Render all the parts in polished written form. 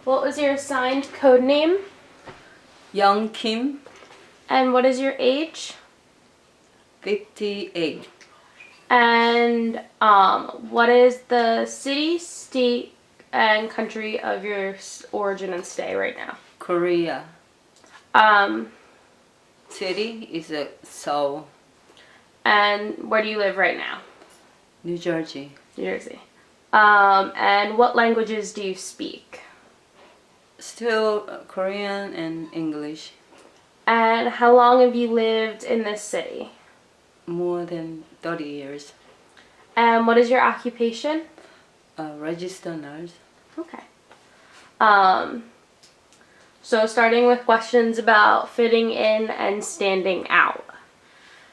What was your assigned code name? Young Kim, And what is your age? 58. And what is the city, state, and country of your origin and stay right now? Korea. Um, City is Seoul, and where do you live right now? New Jersey. New Jersey. And what languages do you speak? Still Korean and English. And how long have you lived in this city? More than 30 years. And what is your occupation? Registered nurse. Okay. So starting with questions about fitting in and standing out.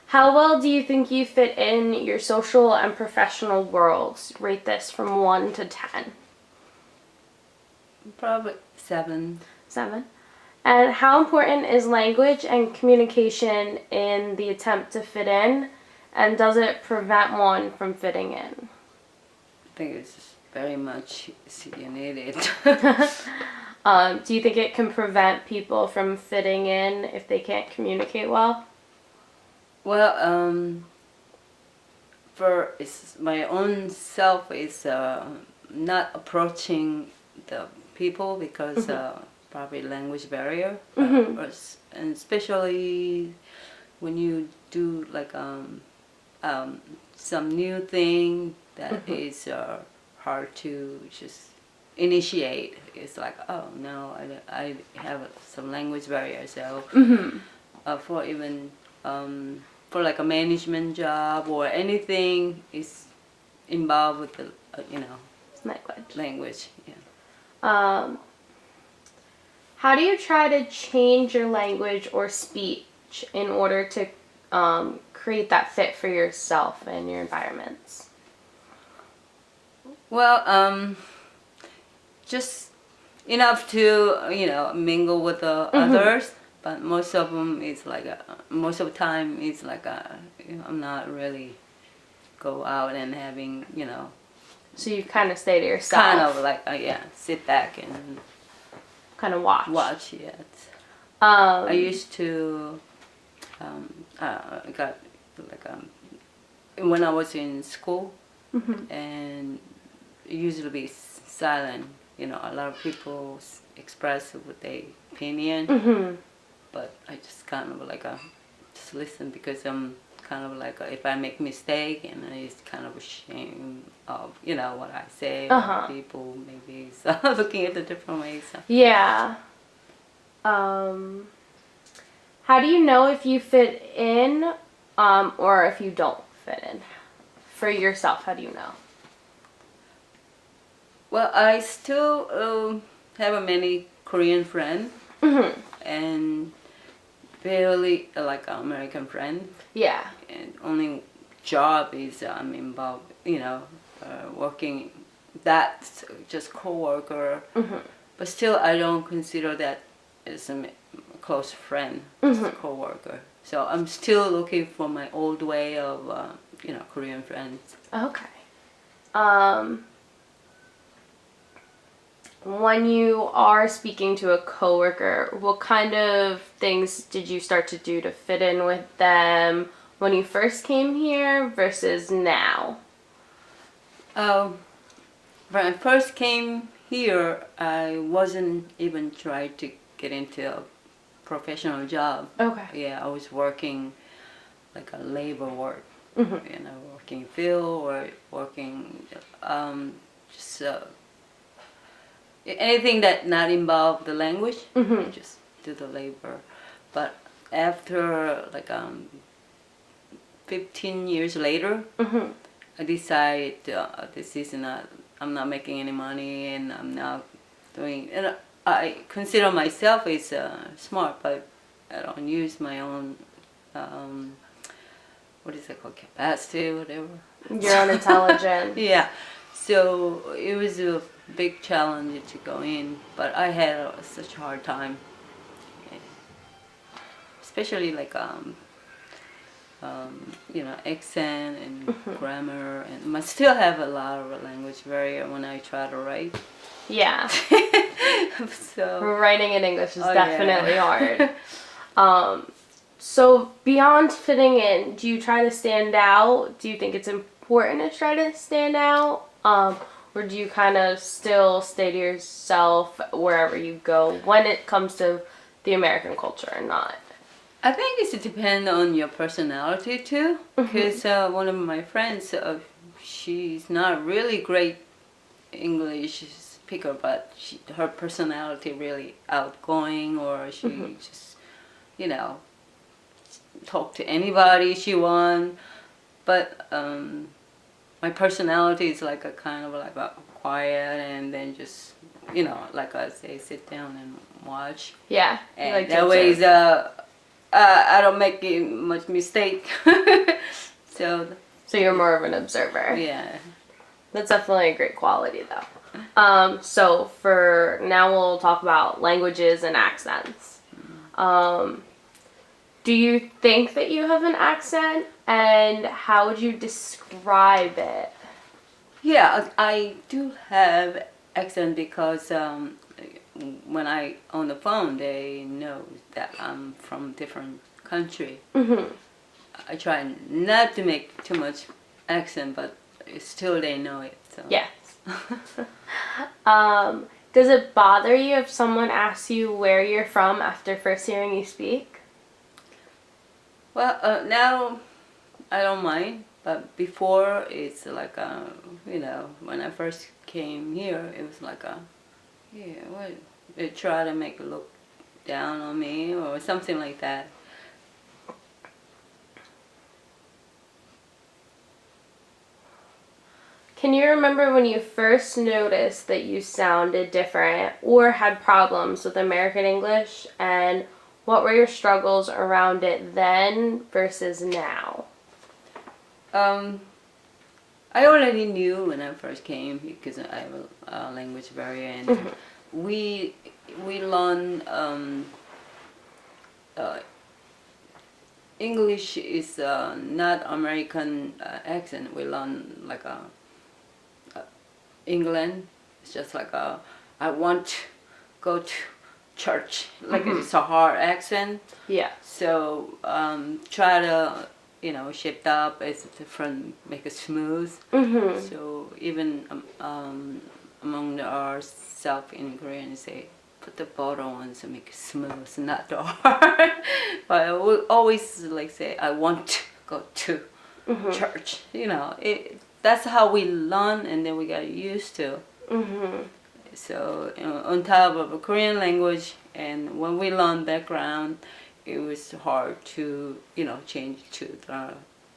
How well do you think you fit in your social and professional worlds? Rate this from 1 to 10. Probably 7. 7. And how important is language and communication in the attempt to fit in? And does it prevent one from fitting in? I think it's very much you need it. Do you think it can prevent people from fitting in if they can't communicate well? Well, for my own self is not approaching the people because probably language barrier, and especially when you do like some new thing that is hard to just initiate. It's like, oh no, I have some language barrier, so for even for like a management job or anything is involved with the language. Yeah. How do you try to change your language or speech in order to create that fit for yourself and your environments? Well, just enough to mingle with the others, but most of them is like most of the time it's like I'm not really go out and having So you kind of stay to yourself. kind of like sit back and kind of watch. it. I used to got like when I was in school and usually be silent. A lot of people express what their opinion, but I just kind of like just listen because I'm kind of like if I make mistake and it's kind of ashamed of what I say. People maybe looking at it different ways. So. Yeah. How do you know if you fit in or if you don't fit in? For yourself, how do you know? Well, I still have many Korean friends and barely like American friends. Yeah. And only job is I'm involved, working. That's just coworker. But still, I don't consider that as a close friend, just coworker. So I'm still looking for my old way of, Korean friends. Okay. When you are speaking to a coworker, what kind of things did you start to do to fit in with them when you first came here versus now? When I first came here, I wasn't even trying to get into a professional job. Okay. Yeah, I was working like a labor work, working field or working just anything that not involve the language, just do the labor. But after like 15 years later, I decided this is not. I'm not making any money, and I'm not doing. And I consider myself as smart, but I don't use my own. What is it called? Capacity, whatever. Your own intelligence. Yeah. So it was a big challenge to go in, but I had such a hard time, especially like accent and grammar, and I still have a lot of language barrier when I try to write. Yeah. So Writing in English is definitely yeah. hard. So beyond fitting in, do you try to stand out? Do you think it's important to try to stand out? Or do you kind of still stay to yourself wherever you go when it comes to the American culture or not? I think it depends on your personality too. Because one of my friends, she's not really great English speaker, but her personality really outgoing, or she just, talk to anybody she want. But my personality is like a kind of like a quiet, and then just like I say, sit down and watch. Yeah. And like that way is I don't make much mistake. So you're more of an observer. yeah. That's definitely a great quality though. So for now we'll talk about languages and accents. Do you think that you have an accent, and how would you describe it? Yeah, I do have accent because when I on the phone, they know that I'm from different country. I try not to make too much accent, but still they know it. So. Yes. Does it bother you if someone asks you where you're from after first hearing you speak? Well, now I don't mind, but before it's like when I first came here, it was like what? They try to make it look down on me or something like that. Can you remember when you first noticed that you sounded different or had problems with American English, and what were your struggles around it then versus now? I already knew when I first came because I have a language barrier, and we learn English is not American accent. We learn like England. It's just like I want to go to church. Like it's a hard accent. Yeah. So try to shape up as different, make it smooth. So even among ourselves in Korean, say put the butter on to make it smooth, not too hard. But I will always like say I want to go to church. That's how we learn, and then we got used to. So on top of the Korean language, and when we learn background, it was hard to change to the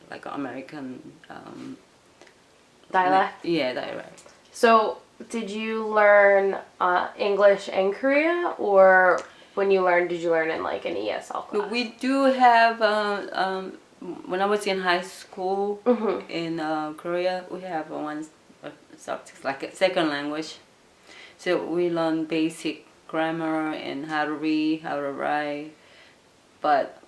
like American Dialect? Yeah, dialect. So did you learn English in Korea, or when you learned, did you learn in like an ESL class? We do have when I was in high school in Korea, we have one subject like a second language. So we learn basic grammar and how to read, how to write, but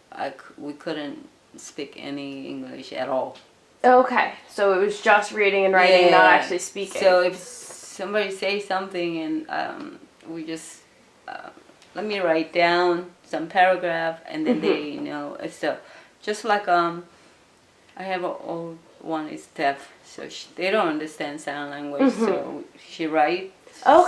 we couldn't speak any English at all. Okay, so it was just reading and writing, not actually speaking. So if somebody says something and we just let me write down some paragraph, and then they know. So just like I have an old one is deaf, so they don't understand sign language. So she writes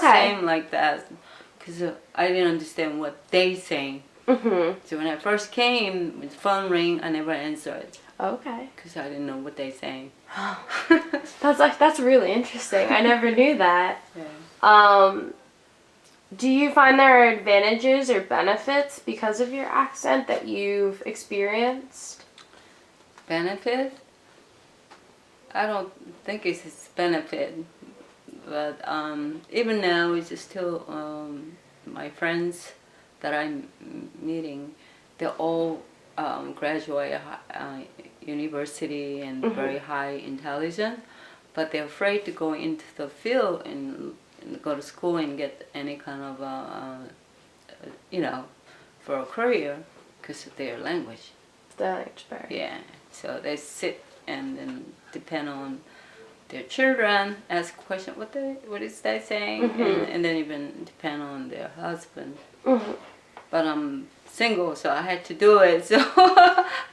same like that, because I didn't understand what they saying. So when I first came, with phone ring, I never answered. Okay. Because I didn't know what they saying. That's really interesting. I never knew that. Yeah. Do you find there are advantages or benefits because of your accent that you've experienced? Benefit? I don't think it's a benefit, but even now it's still my friends that I'm meeting, they're all graduate university and very high intelligent, but they're afraid to go into the field and go to school and get any kind of for a career because of their language. The language barrier. Yeah. So they sit and then depend on their children, ask question, what is that saying, and then even depend on their husband. But I'm single, so I had to do it. So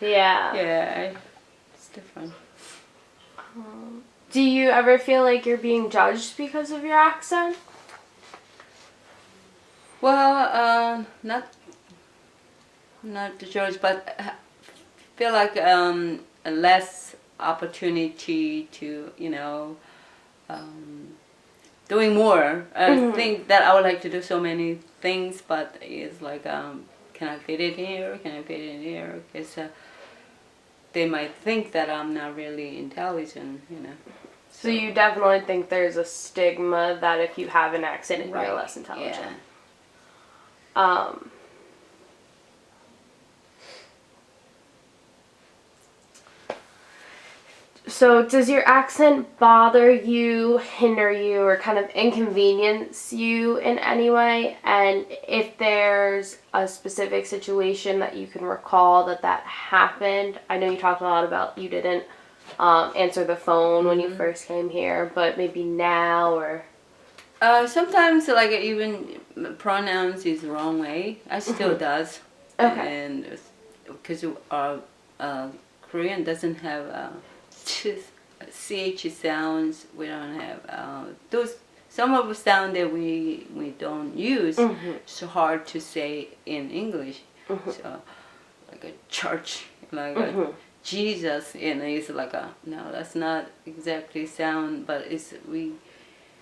yeah, it's different. Do you ever feel like you're being judged because of your accent? Well, not the judge, but I feel like a less opportunity to, doing more. I think that I would like to do so many things, but it's like, can I fit it here? Can I fit it in here? Because they might think that I'm not really intelligent, So you definitely think there's a stigma that if you have an accent, you're less intelligent. Yeah. So does your accent bother you, hinder you, or kind of inconvenience you in any way? And if there's a specific situation that you can recall that happened, I know you talked a lot about you didn't answer the phone when you first came here, but maybe now or... Sometimes, like, even pronouns is the wrong way. I still does. Okay. And because our Korean doesn't have CH sounds, we don't have those. Some of the sound that we don't use. It's hard to say in English. So, like a church, like a Jesus, it's like a no. That's not exactly sound, but we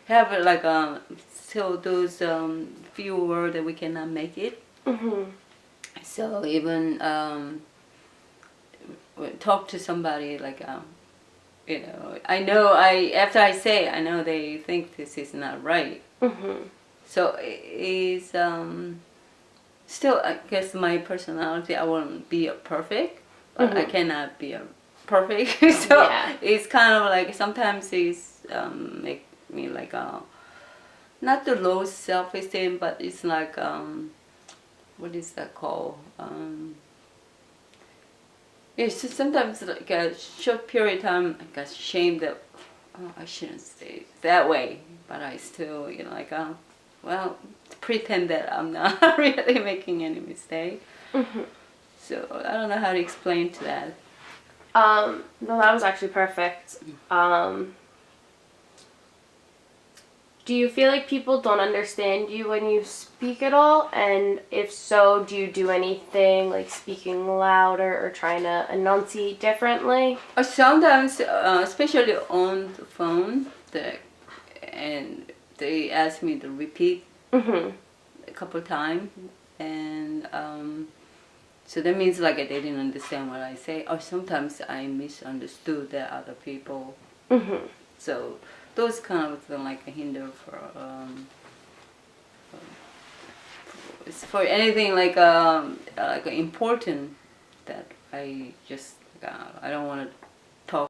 have like still those few words that we cannot make it. So even talk to somebody like I know after I say I know they think this is not right. So it's still, I guess, my personality. I won't be a perfect, but I cannot be a perfect. So it's kind of like sometimes it's make me like not the low self-esteem, but it's like what is that called? It's just sometimes like a short period of time I got ashamed that I shouldn't say it that way, but I still like well, pretend that I'm not really making any mistake. So I don't know how to explain to that. No, that was actually perfect. Do you feel like people don't understand you when you speak at all? And if so, do you do anything like speaking louder or trying to enunciate differently? Sometimes, especially on the phone, and they ask me to repeat a couple times, and so that means like they didn't understand what I say, or sometimes I misunderstood the other people. So those kind of things like a hinder for anything like important that I just I don't want to